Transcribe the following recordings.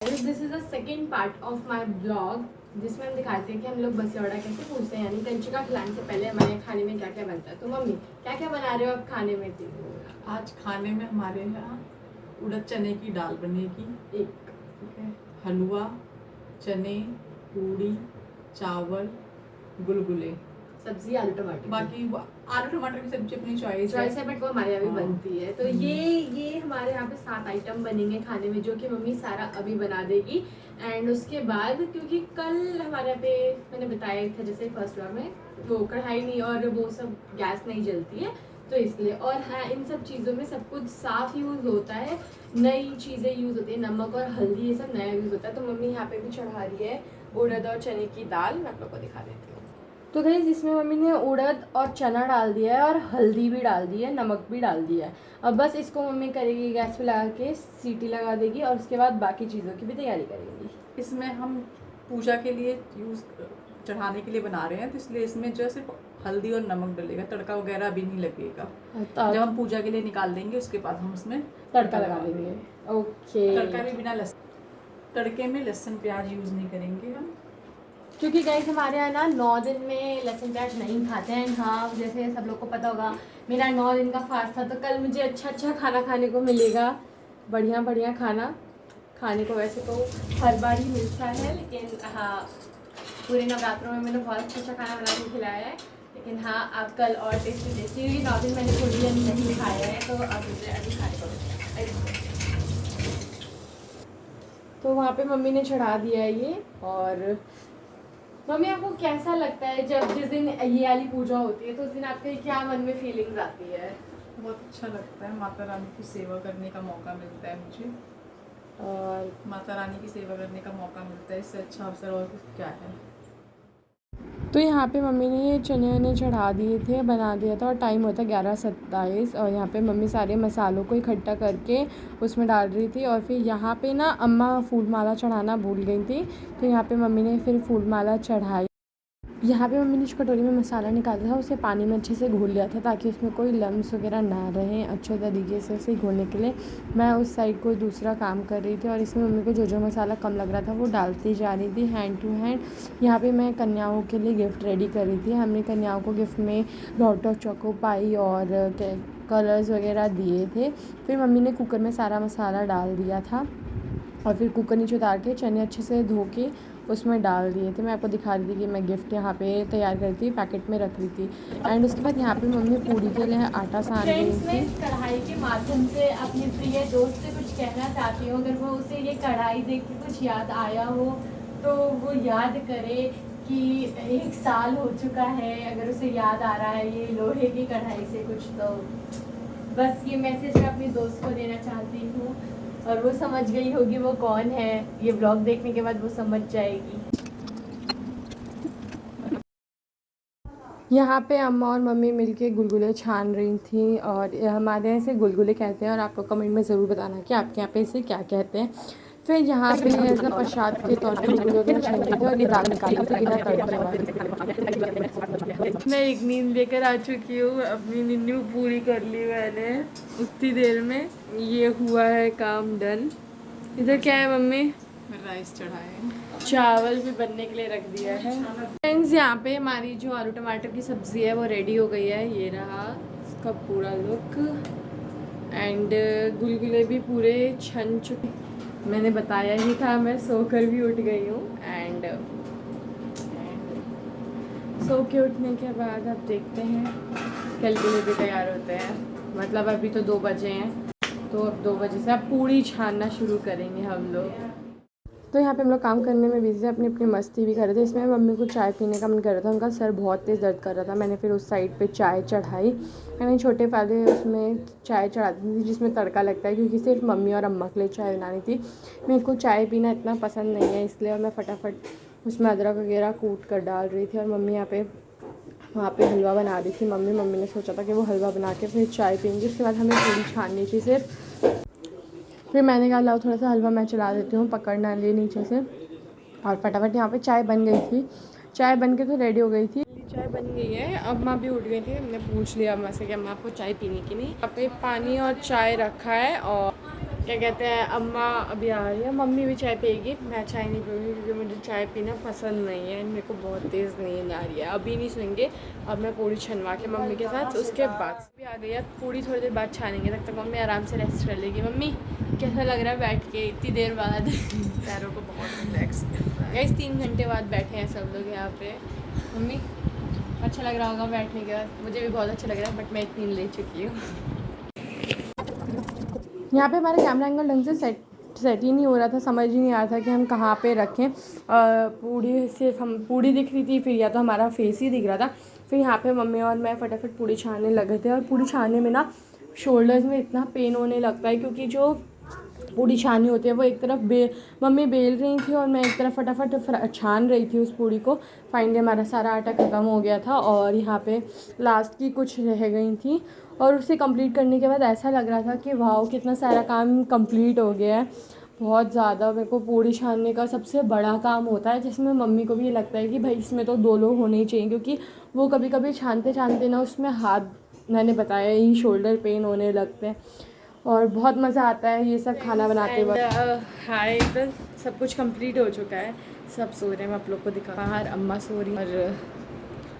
This is the second part of my blog जिसमें हम दिखाते हैं कि हम लोग बसियाड़ा कैसे पूछते हैं, यानी कंचिका खिलाने से पहले हमारे खाने में क्या क्या बनता है। तो मम्मी क्या क्या बना रहे हो आप खाने में? आज खाने में हमारे यहाँ उड़द चने की दाल बनेगी, एक ठीक है, हलवा, चने, पूड़ी, चावल, गुलगुले, सब्जी आलू टमाटर। बाकी आलू टमाटर की सब्जी अपनी चॉइस है बट वो हमारे यहाँ भी हाँ। बनती है। तो ये हमारे यहाँ पे 7 आइटम बनेंगे खाने में, जो कि मम्मी सारा अभी बना देगी। एंड उसके बाद क्योंकि कल हमारे यहाँ पे मैंने बताया था जैसे फर्स्ट फ्लोर में वो कढ़ाई नहीं और वो सब गैस नहीं जलती है, तो इसलिए। और हाँ, इन सब चीज़ों में सब कुछ साफ यूज़ होता है, नई चीज़ें यूज़ होती है, नमक और हल्दी ये सब नया यूज़ होता है। तो मम्मी यहाँ पे भी चढ़ा रही है उड़द और चने की दाल, मैं आप लोग को दिखा देती हूँ। तो गाइस इसमें मम्मी ने उड़द और चना डाल दिया है और हल्दी भी डाल दी है, नमक भी डाल दिया है। अब बस इसको मम्मी करेगी, गैस पे लगा के सीटी लगा देगी और उसके बाद बाकी चीज़ों की भी तैयारी करेंगी। इसमें हम पूजा के लिए यूज़ चढ़ाने के लिए बना रहे हैं, तो इसलिए इसमें जो है सिर्फ हल्दी और नमक डलेगा, तड़का वगैरह भी नहीं लगेगा। जब हम पूजा के लिए निकाल देंगे उसके बाद हम उसमें तड़का लगा देंगे। ओके। तड़का भी बिना लहसुन, तड़के में लहसुन प्याज यूज़ नहीं करेंगे हम, क्योंकि गाइस हमारे यहाँ ना 9 दिन में लहसुन प्याज नहीं खाते हैं। हाँ, जैसे सब लोग को पता होगा मेरा 9 दिन का फास्ट था, तो कल मुझे अच्छा खाना खाने को मिलेगा, बढ़िया खाना खाने को। वैसे तो हर बार ही मिलता है, लेकिन हाँ पूरे नवरात्रों में मैंने बहुत अच्छा खाना बना के खिलाया है। लेकिन हाँ अब कल और टेस्टी क्योंकि 9 दिन मैंने थोड़ी दिन नहीं खाया है, तो अब मुझे अभी खाने को मिलेगा। तो वहाँ पे मम्मी ने चढ़ा दिया है ये। और मम्मी आपको कैसा लगता है जब जिस दिन ये वाली पूजा होती है, तो उस दिन आपके क्या मन में फीलिंग्स आती है? बहुत अच्छा लगता है, माता रानी की सेवा करने का मौका मिलता है मुझे, और माता रानी की सेवा करने का मौका मिलता है, इससे अच्छा अवसर और क्या है। तो यहाँ पे मम्मी ने ये चने वने चढ़ा दिए थे, बना दिया था, और टाइम होता है 11:27। और यहाँ पे मम्मी सारे मसालों को इकट्ठा करके उसमें डाल रही थी। और फिर यहाँ पे ना अम्मा फूल माला चढ़ाना भूल गई थी, तो यहाँ पे मम्मी ने फिर फूल माला चढ़ाई। यहाँ पे मम्मी ने जो कटोरी में मसाला निकाला था उसे पानी में अच्छे से घोल लिया था, ताकि उसमें कोई लम्स वगैरह ना रहें, अच्छे तरीके से उसे घोलने के लिए मैं उस साइड कोई दूसरा काम कर रही थी। और इसमें मम्मी को जो मसाला कम लग रहा था वो डालती जा रही थी हैंड टू हैंड। यहाँ पे मैं कन्याओं के लिए गिफ्ट रेडी कर रही थी। हमने कन्याओं को गिफ्ट में लॉट ऑफ चोको पाई और कलर्स वगैरह दिए थे। फिर मम्मी ने कुकर में सारा मसाला डाल दिया था और फिर कुकर नीचे उतार के चने अच्छे से धो के उसमें डाल दिए थे। मैं आपको दिखा रही थी कि मैं गिफ्ट यहाँ पे तैयार करी थी, पैकेट में रख रही थी। एंड उसके बाद यहाँ पे मम्मी पूरी के लिए आटा सान रही थी। मैं इस कढ़ाई के माध्यम से अपनी प्रिय दोस्त से कुछ कहना चाहती हूँ, अगर वो उसे ये कढ़ाई देख के कुछ याद आया हो तो वो याद करे कि 1 साल हो चुका है। अगर उसे याद आ रहा है ये लोहे की कढ़ाई से कुछ, तो बस ये मैसेज मैं अपनी दोस्त को देना चाहती हूँ। और वो समझ गई होगी वो कौन है, ये ब्लॉग देखने के बाद वो समझ जाएगी। यहाँ पे अम्मा और मम्मी मिलके गुलगुले छान रही थी, और हमारे यहाँ से गुलगुले कहते हैं, और आप लोग कमेंट में ज़रूर बताना कि आपके यहाँ पे इसे क्या कहते हैं। फिर यहाँ पे एज अ प्रसाद के तौर पे गुलगुले वगैरह छान रहे थे, और ये दाल निकाली थी बिना तड़के वाली। मैं एक नींद लेकर आ चुकी हूँ, अपनी नींद पूरी कर ली मैंने उतनी देर में। ये हुआ है काम डन। इधर क्या है मम्मी? राइस चढ़ाए, चावल भी बनने के लिए रख दिया है। फ्रेंड्स यहाँ पे हमारी जो आलू टमाटर की सब्ज़ी है वो रेडी हो गई है, ये रहा इसका पूरा लुक। एंड गुलगुले भी पूरे छन चुके, मैंने बताया ही था मैं सोकर भी उठ गई हूँ। एंड सो के उठने के बाद अब देखते हैं कल के लिए भी तैयार होते हैं। मतलब अभी तो 2 बजे हैं, तो अब 2 बजे से अब पूड़ी छानना शुरू करेंगे हम लोग। तो यहाँ पे हम लोग काम करने में बिजी अपनी अपनी मस्ती भी कर रहे थे। इसमें मम्मी को चाय पीने का मन कर रहा था, उनका सर बहुत तेज़ दर्द कर रहा था। मैंने फिर उस साइड पे चाय चढ़ाई। मैंने छोटे वाले उसमें चाय चढ़ा दी थी जिसमें तड़का लगता है, क्योंकि सिर्फ मम्मी और अम्मा के लिए चाय बनानी थी। मेरे को चाय पीना इतना पसंद नहीं है, इसलिए और मैं फटाफट उसमें अदरक वगैरह कूट कर डाल रही थी। और मम्मी यहाँ पे वहाँ पे हलवा बना रही थी। मम्मी ने सोचा था कि वो हलवा बना के फिर चाय पीएंगे, उसके बाद हमें पूरी छाननी थी सिर्फ। फिर मैंने कहा लाओ थोड़ा सा हलवा मैं चला देती हूँ, पकड़ना लिए नीचे से। और फटाफट यहाँ पे चाय बन गई थी। चाय बन के तो रेडी हो गई थी, चाय बन गई है। अम्मा भी उठ गई थी, हमने पूछ लिया अम्मा से कि अम्मा आपको चाय पीनी कि नहीं। यहाँ पे पानी और चाय रखा है, और क्या कहते हैं, अम्मा अभी आ रही है, मम्मी भी चाय पिएगी, मैं चाय नहीं पीऊँगी क्योंकि मुझे चाय पीना पसंद नहीं है, मेरे को बहुत तेज़ नींद आ रही है। अभी नहीं सोएंगे, अब मैं पूड़ी छनवा के मम्मी के साथ, उसके बाद भी आ गई है, पूड़ी थोड़ी देर बाद छानेंगे, तब तक मम्मी आराम से रेस्ट कर लेगी। मम्मी कैसा लग रहा है बैठ के इतनी देर बाद? पैरों को बहुत रिलैक्स मिल रहा है। गाइस 3 घंटे बाद बैठे हैं सब लोग यहाँ पे। मम्मी अच्छा लग रहा होगा बैठने के बाद? मुझे भी बहुत अच्छा लग रहा है, बट मैं इतनी ले चुकी हूँ। यहाँ पे हमारा कैमरा एंगल ढंग से सेट ही नहीं हो रहा था, समझ ही नहीं आ रहा था कि हम कहाँ पे रखें। पूड़ी सिर्फ हम पूड़ी दिख रही थी, फिर या तो हमारा फेस ही दिख रहा था। फिर यहाँ पे मम्मी और मैं फटाफट पूड़ी छानने लगे थे, और पूड़ी छानने में ना शोल्डर्स में इतना पेन होने लगता है, क्योंकि जो पूड़ी छानी होती है वो एक तरफ मम्मी बेल रही थी और मैं एक तरफ फटाफट छान रही थी उस पूड़ी को। फाइनली हमारा सारा आटा ख़त्म हो गया था, और यहाँ पे लास्ट की कुछ रह गई थी, और उसे कंप्लीट करने के बाद ऐसा लग रहा था कि वाह कितना सारा काम कंप्लीट हो गया है। बहुत ज़्यादा मेरे को पूड़ी छानने का सबसे बड़ा काम होता है, जिसमें मम्मी को भी ये लगता है कि भाई इसमें तो 2 लोग होने ही चाहिए, क्योंकि वो कभी कभी छानते छानते ना उसमें हाथ, मैंने बताया ही, शोल्डर पेन होने लगते हैं, और बहुत मज़ा आता है ये सब खाना बनाते वक्त। हाय, तो सब कुछ कंप्लीट हो चुका है, सब सो रहे हैं, मैं आप लोग को दिखा, बाहर अम्मा सो रही और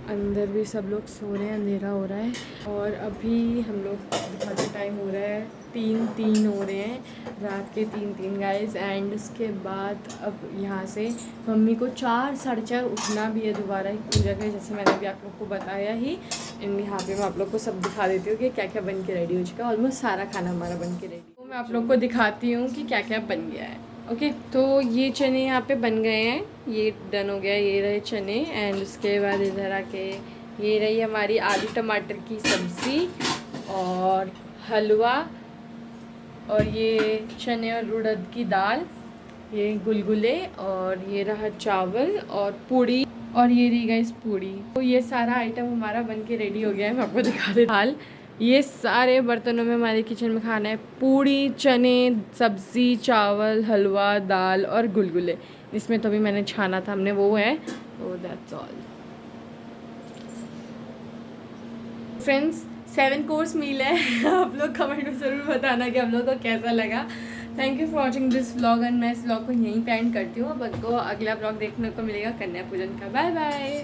अंदर भी सब लोग सो रहे हैं, अंधेरा हो रहा है। और अभी हम लोग दिखाते टाइम हो रहा है 3 हो रहे हैं, रात के 3 गाइस। एंड उसके बाद अब यहाँ से मम्मी को 4 साढ़े 4 उठना भी है दोबारा पूजा के, जैसे मैंने अभी आप लोग को बताया ही। एंड यहाँ पे मैं आप लोग को सब दिखा देती हूँ कि क्या क्या बन के रेडी हो चुका है। ऑलमोस्ट सारा खाना हमारा बन के रेडी, तो मैं आप लोग को दिखाती हूँ कि क्या क्या बन गया है। ओके, तो ये चने यहाँ पे बन गए हैं, ये डन हो गया, ये रहे चने। एंड उसके बाद इधर आके ये रही हमारी आलू टमाटर की सब्ज़ी और हलवा, और ये चने और उड़द की दाल, ये गुलगुले, और ये रहा चावल और पूड़ी, और ये रही गई पूड़ी। तो ये सारा आइटम हमारा बन के रेडी हो गया है, मैं आपको दिखा देती हूँ। ये सारे बर्तनों में हमारे किचन में खाना है पूड़ी, चने, सब्ज़ी, चावल, हलवा, दाल और गुलगुले। इसमें तो भी मैंने छाना था हमने, वो है। तो that's all friends, 7 course meal है। आप लोग कमेंट में ज़रूर बताना कि आप लोगों को कैसा लगा। Thank you for watching this vlog, and मैं इस व्लॉग को यहीं पे एंड करती हूँ। अब आपको अगला व्लॉग देखने को मिलेगा कन्या पूजन का। Bye bye.